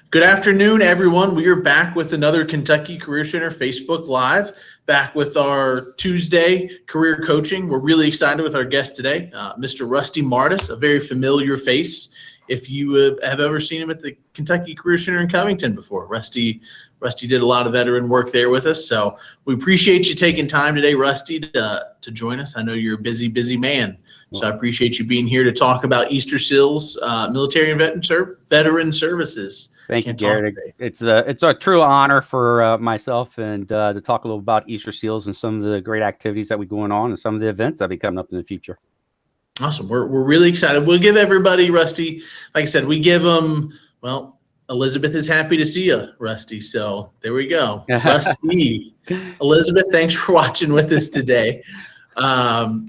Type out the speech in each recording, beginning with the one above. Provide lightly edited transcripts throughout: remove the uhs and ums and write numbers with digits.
Good afternoon, everyone. We are back with another Kentucky Career Center Facebook Live, back with our Tuesday career coaching. We're really excited with our guest today, Mr. Rusty Martis, a very familiar face. If you have ever seen him at the Kentucky Career Center in Covington before, Rusty did a lot of veteran work there with us. So we appreciate you taking time today, Rusty, to join us. I know you're a busy man. So I appreciate you being here to talk about Easterseals, military and veteran services. Thank you, Garrett. It's a true honor for myself and to talk a little about Easterseals and some of the great activities that we're going on and some of the events that will be coming up in the future. Awesome. We're really excited. We'll give everybody, Rusty, like I said, we give them, well, Elizabeth is happy to see you, Rusty. So there we go. Rusty, Elizabeth, thanks for watching with us today.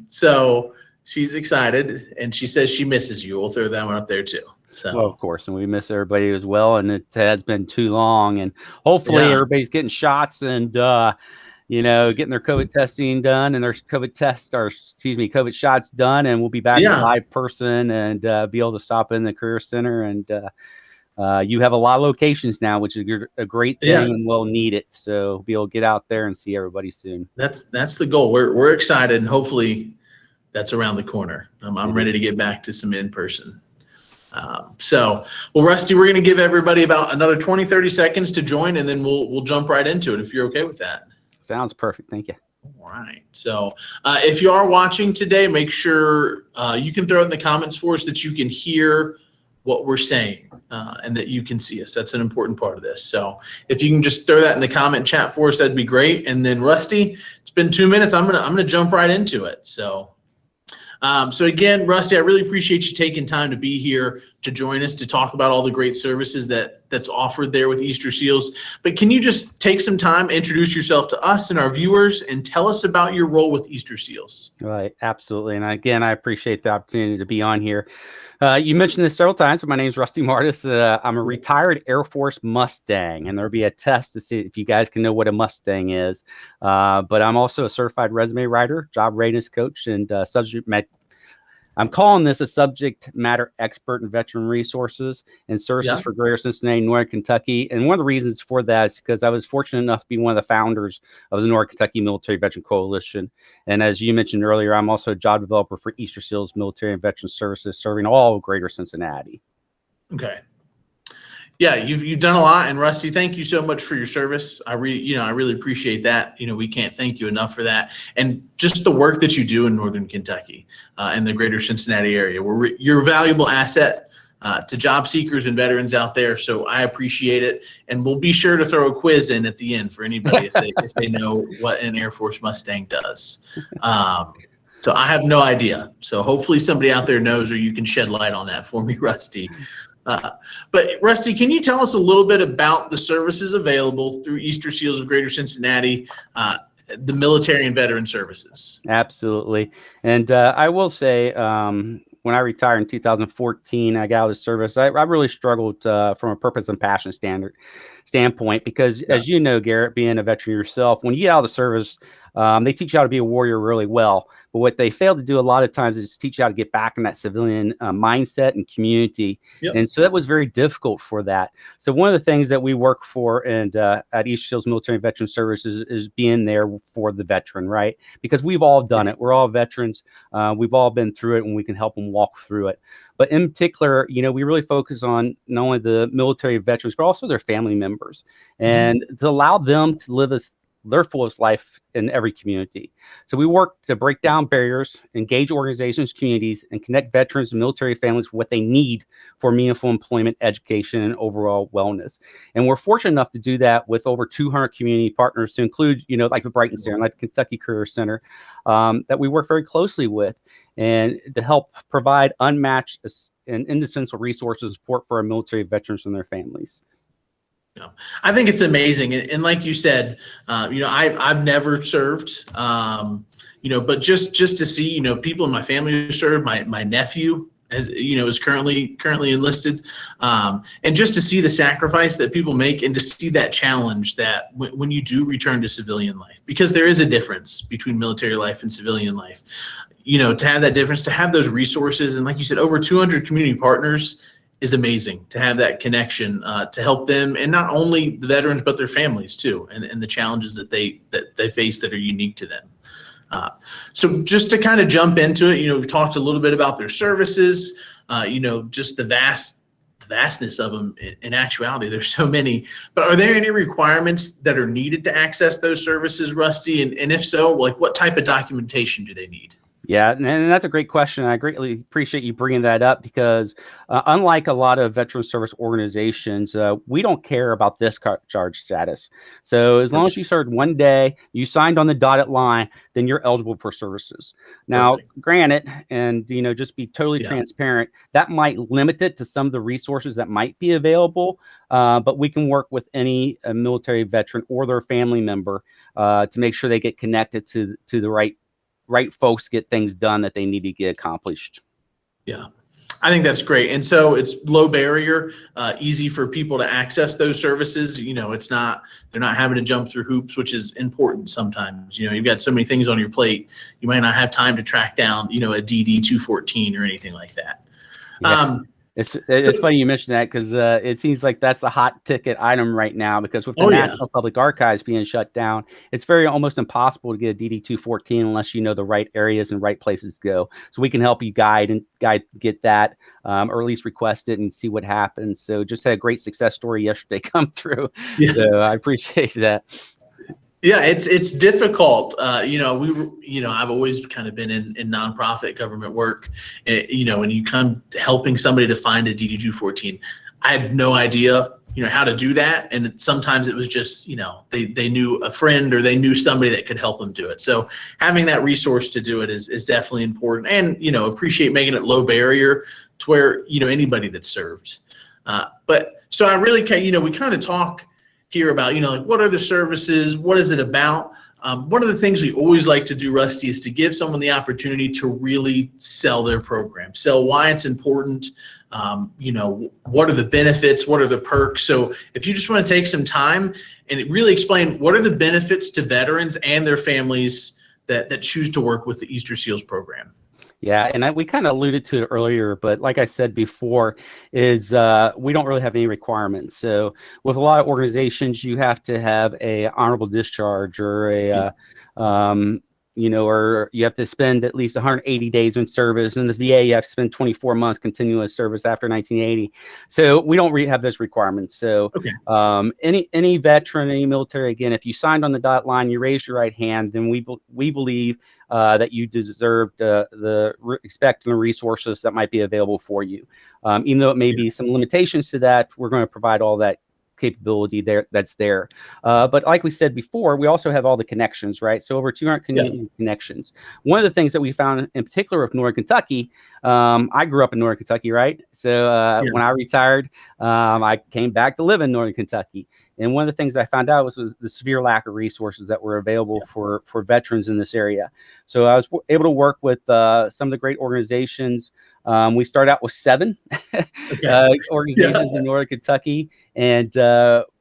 So she's excited, and she says she misses you. We'll throw that one up there too. So, well, of course, and we miss everybody as well. And it has been too long, and hopefully everybody's getting shots and getting their COVID testing done and their COVID shots done, and we'll be back in live person and be able to stop in the career center. And you have a lot of locations now, which is a great thing and we'll need it. So be able to get out there and see everybody soon. That's the goal. We're excited, and hopefully that's around the corner. I'm ready to get back to some in-person. Well, Rusty, we're going to give everybody about another 20, 30 seconds to join, and then we'll jump right into it if you're okay with that. Sounds perfect. Thank you. All right. So if you are watching today, make sure you can throw it in the comments for us that you can hear what we're saying and that you can see us. That's an important part of this. So if you can just throw that in the comment chat for us, that'd be great. And then Rusty, it's been 2 minutes. I'm gonna jump right into it. So again, Rusty, I really appreciate you taking time to be here to join us to talk about all the great services that's offered there with Easterseals. But can you just take some time, introduce yourself to us and our viewers, and tell us about your role with Easterseals? Right, absolutely. And again, I appreciate the opportunity to be on here. You mentioned this several times, but my name is Rusty Martis. I'm a retired Air Force Mustang, and there'll be a test to see if you guys can know what a Mustang is. But I'm also a certified resume writer, job readiness coach, and I'm calling this a subject matter expert in veteran resources and services for Greater Cincinnati, Northern Kentucky. And one of the reasons for that is because I was fortunate enough to be one of the founders of the Northern Kentucky Military Veteran Coalition. And as you mentioned earlier, I'm also a job developer for Easterseals Military and Veteran Services, serving all of Greater Cincinnati. Okay. Yeah, you've done a lot, and Rusty, thank you so much for your service. I really appreciate that. We can't thank you enough for that, and just the work that you do in Northern Kentucky and the Greater Cincinnati area. You're a valuable asset to job seekers and veterans out there. So I appreciate it, and we'll be sure to throw a quiz in at the end for anybody if they know what an Air Force Mustang does. So I have no idea. So hopefully somebody out there knows, or you can shed light on that for me, Rusty. But Rusty, can you tell us a little bit about the services available through Easterseals of Greater Cincinnati, the military and veteran services? Absolutely. And I will say, when I retired in 2014, I got out of service. I really struggled from a purpose and passion standpoint because, as you know, Garrett, being a veteran yourself, when you get out of the service, they teach you how to be a warrior really well. But what they fail to do a lot of times is teach you how to get back in that civilian mindset and community. Yep. And so that was very difficult for that. So one of the things that we work for and at Easterseals Military and Veteran Services is being there for the veteran, right? Because we've all done it. We're all veterans. We've all been through it, and we can help them walk through it. But in particular, we really focus on not only the military veterans, but also their family members, and to allow them to live their fullest life in every community. So we work to break down barriers, engage organizations, communities, and connect veterans and military families with what they need for meaningful employment, education, and overall wellness. And we're fortunate enough to do that with over 200 community partners, to include, like the Brighton Center, like the Kentucky Career Center, that we work very closely with, and to help provide unmatched and indispensable resources and support for our military veterans and their families. I think it's amazing. And like you said, I've never served, but just to see, people in my family who served, my nephew, is currently enlisted, and just to see the sacrifice that people make, and to see that challenge that when you do return to civilian life, because there is a difference between military life and civilian life, to have that difference, to have those resources, and like you said, over 200 community partners is amazing to have that connection to help them, and not only the veterans but their families too, and the challenges that they face that are unique to them. So just to kind of jump into it, we've talked a little bit about their services, just the vastness of them. In actuality, there's so many. But are there any requirements that are needed to access those services, Rusty? And if so, like what type of documentation do they need? Yeah, and that's a great question. I greatly appreciate you bringing that up because unlike a lot of veteran service organizations, we don't care about discharge status. So as long as you served 1 day, you signed on the dotted line, then you're eligible for services. Now, Perfect. Granted, and just be totally transparent, that might limit it to some of the resources that might be available. But we can work with any military veteran or their family member to make sure they get connected to the right folks to get things done that they need to get accomplished. Yeah, I think that's great. And so it's low barrier, easy for people to access those services. It's not, they're not having to jump through hoops, which is important sometimes. You've got so many things on your plate, you might not have time to track down, a DD 214 or anything like that. Yeah. It's funny you mentioned that because it seems like that's the hot ticket item right now because with the National Public Archives being shut down, it's almost impossible to get a DD 214 unless you know the right areas and right places to go. So we can help you guide get that or at least request it and see what happens. So just had a great success story yesterday come through. Yeah. So I appreciate that. Yeah, it's difficult. I've always kind of been in nonprofit government work. And you come helping somebody to find a DD 214. I had no idea, how to do that. And sometimes it was just, they knew a friend or they knew somebody that could help them do it. So having that resource to do it is definitely important. And, appreciate making it low barrier to where, anybody that's served. But so I really, we kind of talk here about, like what are the services? What is it about? One of the things we always like to do, Rusty, is to give someone the opportunity to really sell their program, sell why it's important. What are the benefits? What are the perks? So if you just want to take some time and really explain what are the benefits to veterans and their families that choose to work with the Easterseals program. Yeah, and we kind of alluded to it earlier, but like I said before, is we don't really have any requirements. So with a lot of organizations, you have to have a honorable discharge or or you have to spend at least 180 days in service. In the VA, you have to spend 24 months continuous service after 1980. So we don't have those requirements. So any veteran, any military, again, if you signed on the dotted line, you raised your right hand, then we believe that you deserve the respect and the resources that might be available for you. Even though it may be some limitations to that, we're going to provide all that capability that's there. But like we said before, we also have all the connections, right? So over 200 community connections. One of the things that we found in particular with Northern Kentucky, I grew up in Northern Kentucky, right? So when I retired, I came back to live in Northern Kentucky. And one of the things I found out was the severe lack of resources that were available for veterans in this area. So I was able to work with some of the great organizations. We started out with 7 organizations in Northern Kentucky, and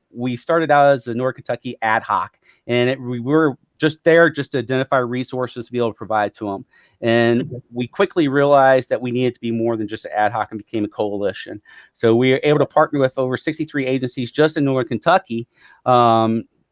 we started out as the Northern Kentucky ad hoc, and we were just there just to identify resources to be able to provide to them. And we quickly realized that we needed to be more than just an ad hoc and became a coalition. So we were able to partner with over 63 agencies just in Northern Kentucky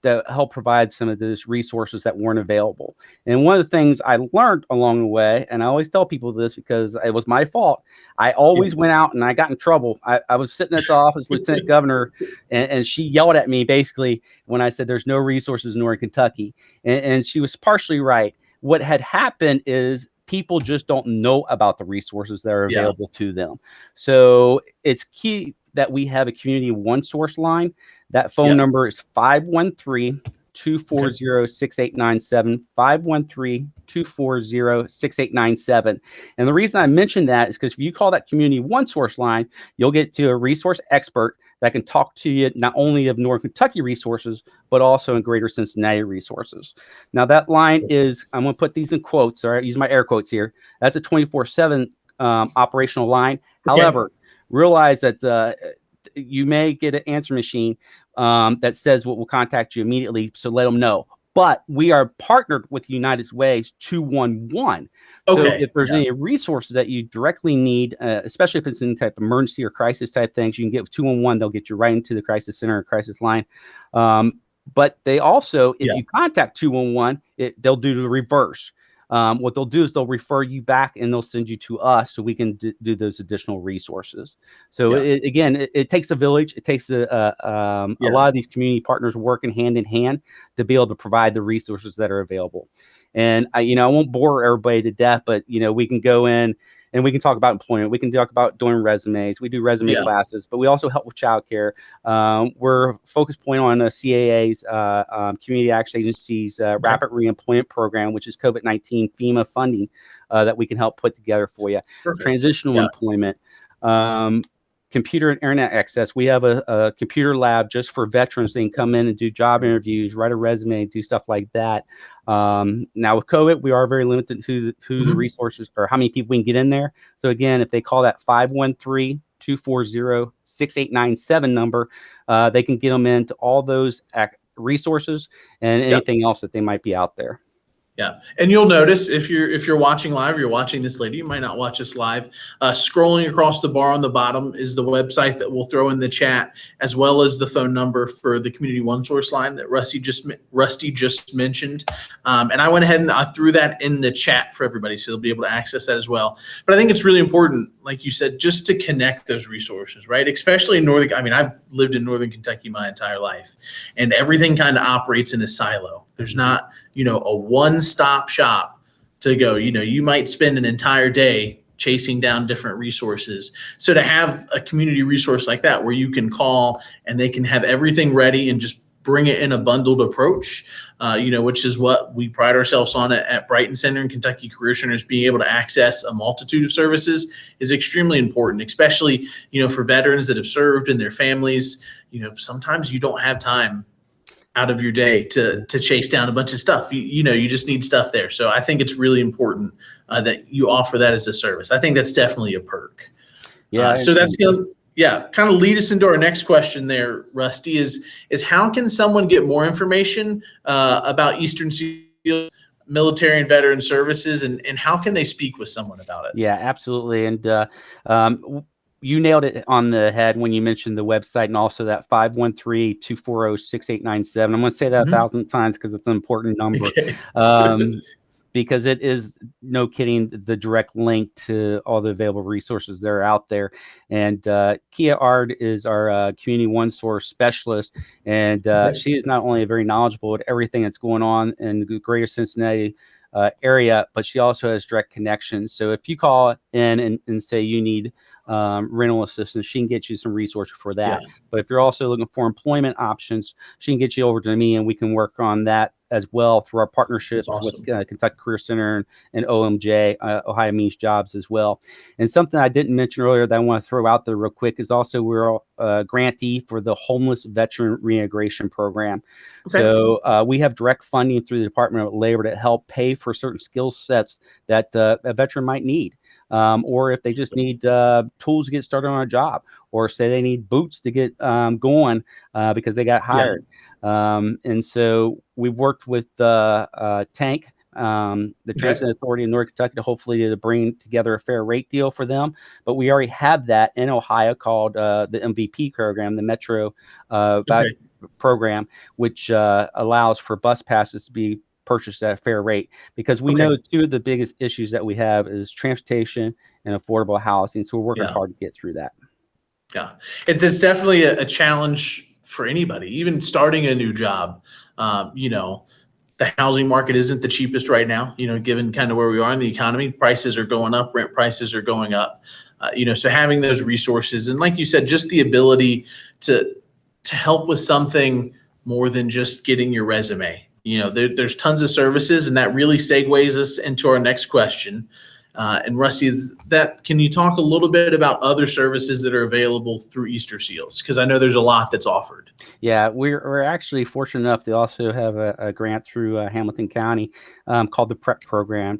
that help provide some of those resources that weren't available. And one of the things I learned along the way, and I always tell people this because it was my fault, I always went out and I got in trouble. I was sitting at the office, Lieutenant Governor, and she yelled at me basically when I said there's no resources in Northern Kentucky. And she was partially right. What had happened is people just don't know about the resources that are available to them. So it's key that we have a community one source line. That phone number is 513-240-6897, 513-240-6897. And the reason I mentioned that is because if you call that community one source line, you'll get to a resource expert that can talk to you not only of Northern Kentucky resources, but also in greater Cincinnati resources. Now that line is, I'm going to put these in quotes, or use my air quotes here. That's a 24/7 operational line. However, realize that you may get an answer machine that says we'll contact you immediately. So let them know. but we are partnered with United Way's 211. So Okay. if there's any resources that you directly need, especially if it's any type of emergency or crisis type things, you can get with 211. They'll get you right into the crisis center or crisis line. But they also, if you contact 211, they'll do the reverse. What they'll do is they'll refer you back and they'll send you to us so we can do those additional resources. So it takes a village. It takes a lot of these community partners working hand in hand to be able to provide the resources that are available. And I won't bore everybody to death, but we can go in and we can talk about employment. We can talk about doing resumes. We do resume classes, but we also help with childcare. We're focus point on CAA's, Community Action Agency's Rapid Reemployment Program, which is COVID-19 FEMA funding that we can help put together for you. Perfect. Transitional employment. Computer and internet access. We have a computer lab just for veterans. They can come in and do job interviews, write a resume, do stuff like that. Now with COVID, we are very limited to the resources or how many people we can get in there. So again, if they call that 513-240-6897 number, they can get them into all those resources and anything else that they might be out there. Yeah, and you'll notice if you're watching live, or you're watching this later, you might not watch us live. Scrolling across the bar on the bottom is the website that we'll throw in the chat, as well as the phone number for the Community One Source line that Rusty just mentioned. And I went ahead and I threw that in the chat for everybody, so they'll be able to access that as well. But I think it's really important, like you said, just to connect those resources, right? Especially in I've lived in Northern Kentucky my entire life, and everything kind of operates in a silo. There's not, a one-stop shop to go. You might spend an entire day chasing down different resources. So to have a community resource like that where you can call and they can have everything ready and just bring it in a bundled approach, which is what we pride ourselves on at Brighton Center and Kentucky Career Centers, being able to access a multitude of services is extremely important, especially, for veterans that have served and their families. Sometimes you don't have time out of your day to chase down a bunch of stuff. You just need stuff there. So I think it's really important that you offer that as a service. I think that's definitely a perk. So that's kind of lead us into our next question there, Rusty, is how can someone get more information about Easterseals military and veteran services, and how can they speak with someone about it? Yeah, absolutely. And you nailed it on the head when you mentioned the website and also that 513-240-6897. I'm going to say that 1,000 times because it's an important number. Because it is, no kidding, the direct link to all the available resources that are out there. And Kia Ard is our Community One Source specialist, and she is not only very knowledgeable at everything that's going on in the greater Cincinnati area, but she also has direct connections. So if you call in and say you need rental assistance, she can get you some resources for that. But if you're also looking for employment options, she can get you over to me and we can work on that as well through our partnerships with Kentucky Career Center and OMJ, Ohio Means Jobs as well. And something I didn't mention earlier that I want to throw out there real quick is also we're a grantee for the Homeless Veteran Reintegration Program. So we have direct funding through the Department of Labor to help pay for certain skill sets that a veteran might need. Or if they just need tools to get started on a job, or say they need boots to get going because they got hired. And so we worked with Tank, the Transit Authority in Northern Kentucky, to hopefully bring together a fair rate deal for them. But we already have that in Ohio called the MVP program, the Metro program, which allows for bus passes to be purchased at a fair rate, because we know two of the biggest issues that we have is transportation and affordable housing. So we're working hard to get through that. Yeah, it's definitely a challenge for anybody, even starting a new job. The housing market isn't the cheapest right now, given kind of where we are in the economy. Prices are going up, rent prices are going up. So having those resources, and like you said, just the ability to help with something more than just getting your resume. There's tons of services, and that really segues us into our next question. And Rusty, can you talk a little bit about other services that are available through Easterseals? Because I know there's a lot that's offered. Yeah, we're actually fortunate enough to also have a grant through Hamilton County called the PREP program.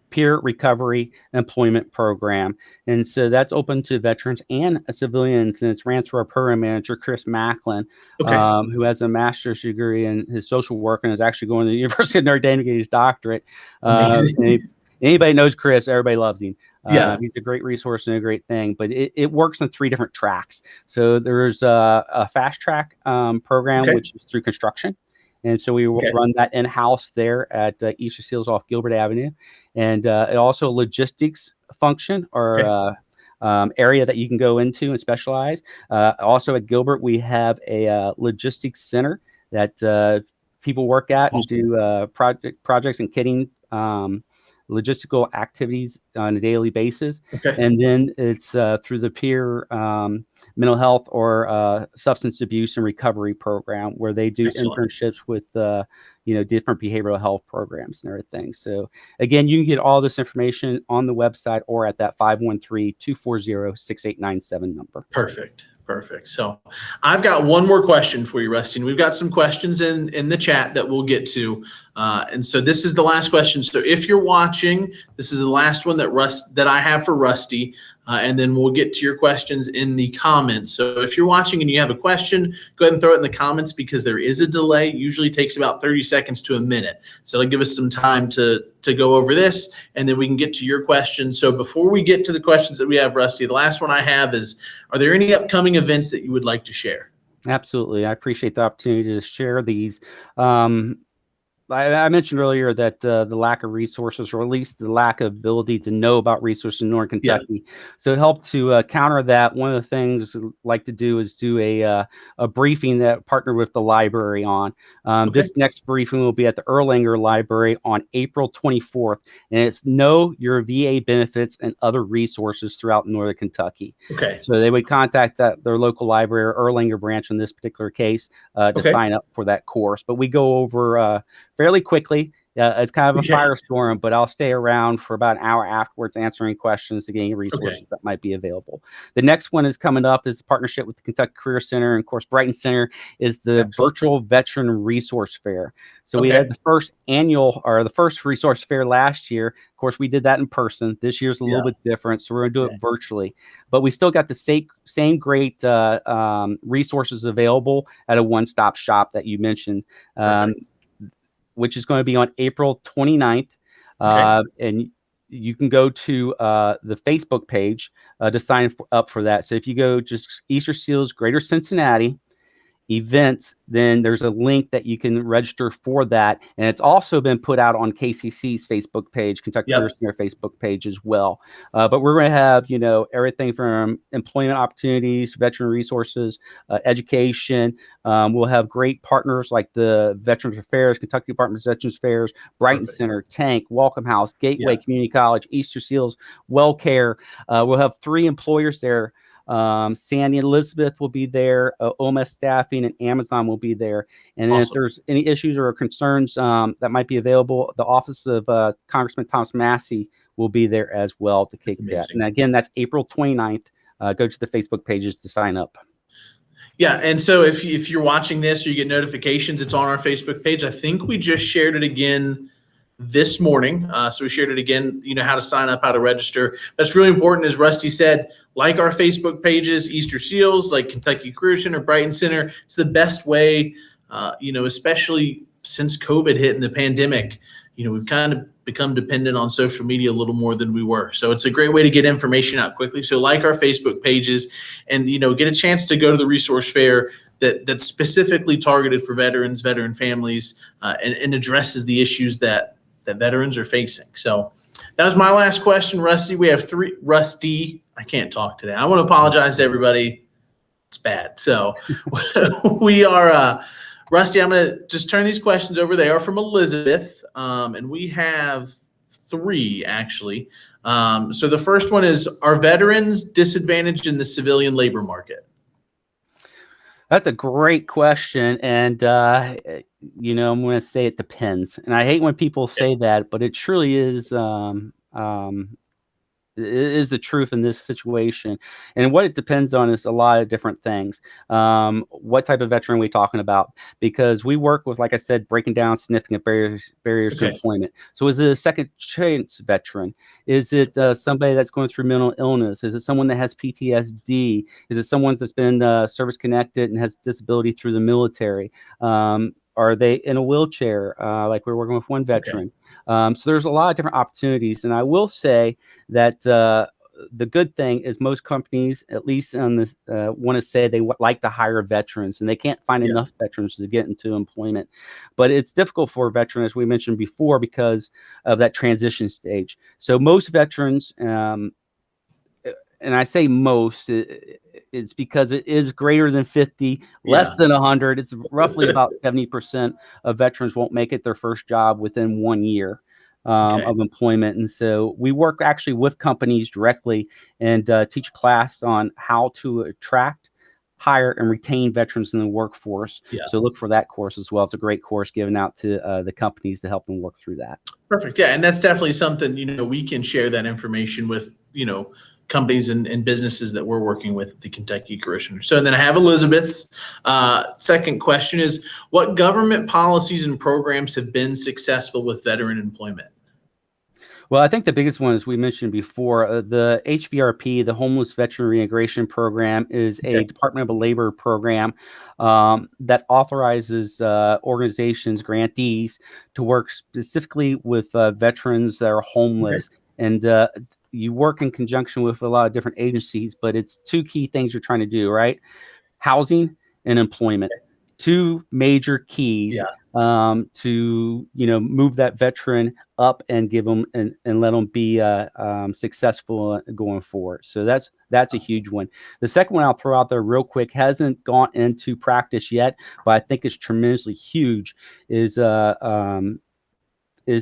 peer recovery employment program. And so that's open to veterans and civilians. And it's ran through our program manager, Chris Macklin, Okay. who has a master's degree in his social work and is actually going to the University of Notre Dame to get his doctorate. Amazing. Anybody knows Chris, everybody loves him. Yeah. He's a great resource and a great thing, but it works on 3 different tracks. So there's a fast track program, Okay. which is through construction. And so we Okay. run that in-house there at Easterseals off Gilbert Avenue. And it also a logistics function or area that you can go into and specialize. Also at Gilbert, we have a logistics center that people work at and do projects and kitting, logistical activities on a daily basis. Okay. And then it's through the peer mental health or substance abuse and recovery program where they do internships with different behavioral health programs and everything. So again, you can get all this information on the website or at that 513-240-6897 number. Perfect. So I've got one more question for you, Rusty. And we've got some questions in the chat that we'll get to. And so this is the last question. So if you're watching, this is the last one that I have for Rusty. And then we'll get to your questions in the comments. So if you're watching and you have a question, go ahead and throw it in the comments because there is a delay. It usually takes about 30 seconds to a minute. So it'll give us some time to go over this, and then we can get to your questions. So before we get to the questions that we have, Rusty, the last one I have is, are there any upcoming events that you would like to share? Absolutely. I appreciate the opportunity to share these. I mentioned earlier that the lack of resources, or at least the lack of ability to know about resources in Northern Kentucky. Yeah. So help to counter that. One of the things I like to do is do a briefing that partner with the library on. This next briefing will be at the Erlanger Library on April 24th, and it's Know Your VA Benefits and Other Resources Throughout Northern Kentucky. Okay. So they would contact their local library or Erlanger branch in this particular case to sign up for that course. But we go over fairly quickly. It's kind of a firestorm, but I'll stay around for about an hour afterwards answering questions to gain resources that might be available. The next one is coming up is a partnership with the Kentucky Career Center, and of course Brighton Center is the virtual veteran resource fair. So we had the first resource fair last year. Of course, we did that in person. This year's a little bit different, so we're going to do it virtually. But we still got the same great resources available at a one-stop shop that you mentioned. Which is going to be on April 29th. And you can go to the Facebook page to sign up for that. So if you go just Easterseals Greater Cincinnati events, then there's a link that you can register for that. And it's also been put out on KCC's Facebook page, Kentucky Career Center Facebook page as well. But we're going to have, everything from employment opportunities, veteran resources, education. We'll have great partners like the Veterans Affairs, Kentucky Department of Veterans Affairs, Brighton Center, Tank, Welcome House, Gateway Community College, Easterseals, WellCare. We'll have 3 employers there. Sandy and Elizabeth will be there. OMS Staffing and Amazon will be there. And if there's any issues or concerns that might be available, the office of Congressman Thomas Massey will be there as well to kick that. And again, that's April 29th. Go to the Facebook pages to sign up. Yeah, and so if you're watching this or you get notifications, it's on our Facebook page. I think we just shared it again this morning. So we shared it again, how to sign up, how to register. That's really important, as Rusty said. Like our Facebook pages, Easterseals, like Kentucky Career Center, Brighton Center. It's the best way, especially since COVID hit and the pandemic, we've kind of become dependent on social media a little more than we were. So it's a great way to get information out quickly. So like our Facebook pages and, get a chance to go to the resource fair that's specifically targeted for veterans, veteran families, and addresses the issues that veterans are facing. So that was my last question, Rusty. We have 3. Rusty, I can't talk today. I want to apologize to everybody. It's bad. So we are, Rusty, I'm going to just turn these questions over. They are from Elizabeth, and we have 3 actually. So the first one is, are veterans disadvantaged in the civilian labor market? That's a great question. And, I'm going to say it depends. And I hate when people say that, but it truly is, is the truth in this situation. And what it depends on is a lot of different things. What type of veteran are we talking about? Because we work with, like I said, breaking down significant barriers to Okay. employment. So is it a second chance veteran? Is it somebody that's going through mental illness? Is it someone that has PTSD? Is it someone that's been service connected and has disability through the military? Are they in a wheelchair? Like we're working with one veteran. So there's a lot of different opportunities. And I will say that the good thing is most companies, at least on this, want to say they like to hire veterans, and they can't find enough veterans to get into employment. But it's difficult for a veteran, as we mentioned before, because of that transition stage. So most veterans, and I say most, it's because it is greater than 50, less than 100. It's roughly about 70% of veterans won't make it their first job within 1 year of employment. And so we work actually with companies directly and teach a class on how to attract, hire, and retain veterans in the workforce. So look for that course as well. It's a great course given out to the companies to help them work through that. Perfect. Yeah. And that's definitely something, we can share that information with, companies and businesses that we're working with at the Kentucky Commissioner. So then I have Elizabeth's second question is, what government policies and programs have been successful with veteran employment? Well, I think the biggest one, as we mentioned before, the HVRP, the Homeless Veteran Reintegration Program, is a Department of Labor program that authorizes organizations, grantees, to work specifically with veterans that are homeless. And you work in conjunction with a lot of different agencies, but it's two key things you're trying to do, right? Housing and employment. Two major keys to move that veteran up and give them and let them be successful going forward. So that's a huge one. The second one I'll throw out there real quick, hasn't gone into practice yet, but I think it's tremendously huge, is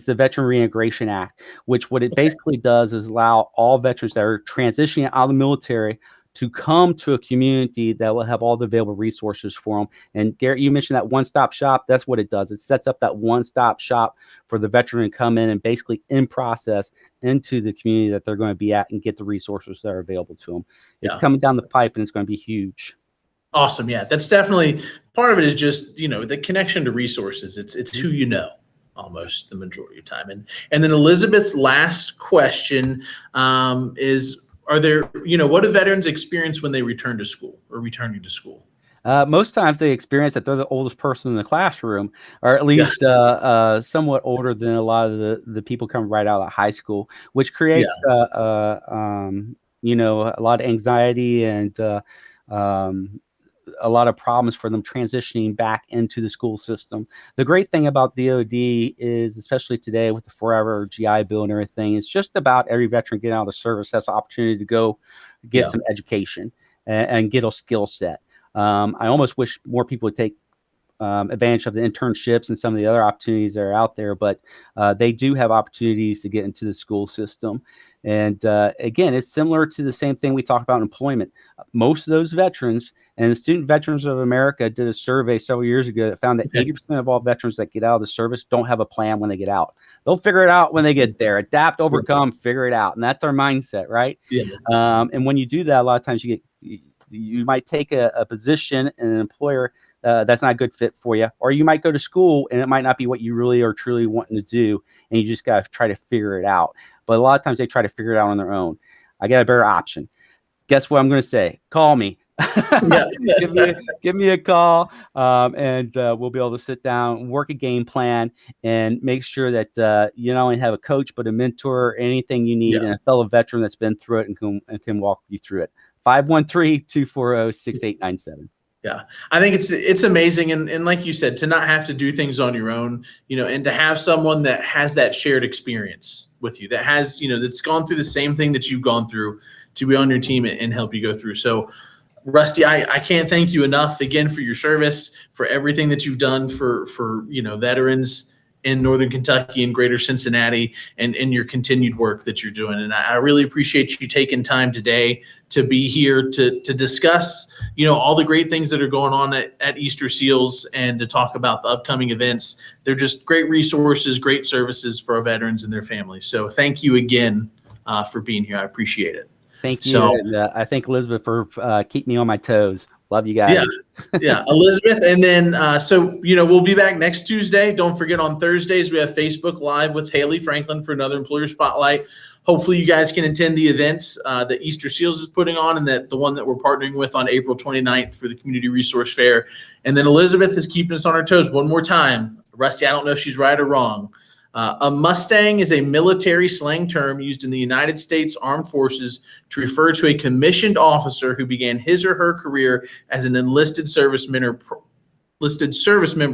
the Veteran Reintegration Act, which what it basically does is allow all veterans that are transitioning out of the military to come to a community that will have all the available resources for them. And Garrett, you mentioned that one-stop shop. That's what it does. It sets up that one-stop shop for the veteran to come in and basically in process into the community that they're going to be at and get the resources that are available to them. It's coming down the pipe, and it's going to be huge. Awesome. Yeah, that's definitely part of it, is just, the connection to resources. It's who you know. Almost the majority of time. And then Elizabeth's last question is, are there, what do veterans experience when they return to school or returning to school? Most times they experience that they're the oldest person in the classroom, or at least somewhat older than a lot of the people coming right out of high school, which creates, a lot of anxiety and a lot of problems for them transitioning back into the school system. The great thing about DOD is, especially today with the Forever GI Bill and everything, it's just about every veteran getting out of the service has the opportunity to go get some education and get a skill set. I almost wish more people would take advantage of the internships and some of the other opportunities that are out there, but they do have opportunities to get into the school system. And again, it's similar to the same thing we talked about in employment. Most of those veterans, and the Student Veterans of America did a survey several years ago that found that 80% of all veterans that get out of the service don't have a plan when they get out. They'll figure it out when they get there. Adapt, overcome, figure it out. And that's our mindset, right? And when you do that, a lot of times you might take a position in an employer that's not a good fit for you, or you might go to school and it might not be what you really are truly wanting to do, and you just got to try to figure it out. But a lot of times they try to figure it out on their own. I got a better option. Guess what I'm going to say? Call me. Give me a call, and we'll be able to sit down, work a game plan, and make sure that you not only have a coach, but a mentor, anything you need, and a fellow veteran that's been through it and can walk you through it. 513-240-6897. Yeah, I think it's amazing. And like you said, to not have to do things on your own, and to have someone that has that shared experience with you, that has, that's gone through the same thing that you've gone through, to be on your team and help you go through. So Rusty, I can't thank you enough again for your service, for everything that you've done for veterans in Northern Kentucky and Greater Cincinnati, and your continued work that you're doing. And I really appreciate you taking time today to be here to discuss, all the great things that are going on at Easterseals, and to talk about the upcoming events. They're just great resources, great services for our veterans and their families. So thank you again for being here. I appreciate it. Thank you. So, And I thank Elizabeth for keeping me on my toes. Love you guys. Yeah, Elizabeth. And then, we'll be back next Tuesday. Don't forget, on Thursdays, we have Facebook Live with Haley Franklin for another employer spotlight. Hopefully you guys can attend the events that Easterseals is putting on, and that the one that we're partnering with on April 29th for the Community Resource Fair. And then Elizabeth is keeping us on our toes one more time. Rusty, I don't know if she's right or wrong. A Mustang is a military slang term used in the United States Armed Forces to refer to a commissioned officer who began his or her career as an enlisted service member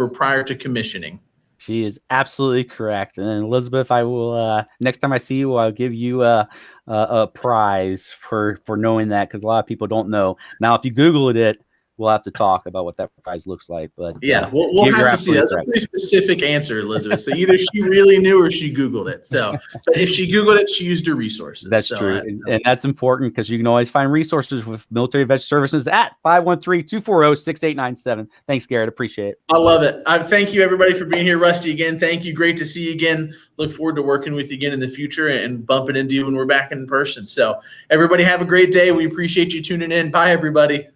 prior to commissioning. She is absolutely correct. And Elizabeth, I will next time I see you, I'll give you a prize for knowing that, because a lot of people don't know. Now, if you Google it, we'll have to talk about what that prize looks like. But yeah, we'll have to see. That's a pretty specific answer, Elizabeth. So either she really knew or she Googled it. So, but if she Googled it, she used her resources. That's true. And that's important, because you can always find resources with Military Vet Services at 513-240-6897. Thanks, Garrett. Appreciate it. I love it. Thank you, everybody, for being here. Rusty, again, thank you. Great to see you again. Look forward to working with you again in the future and bumping into you when we're back in person. So everybody have a great day. We appreciate you tuning in. Bye, everybody.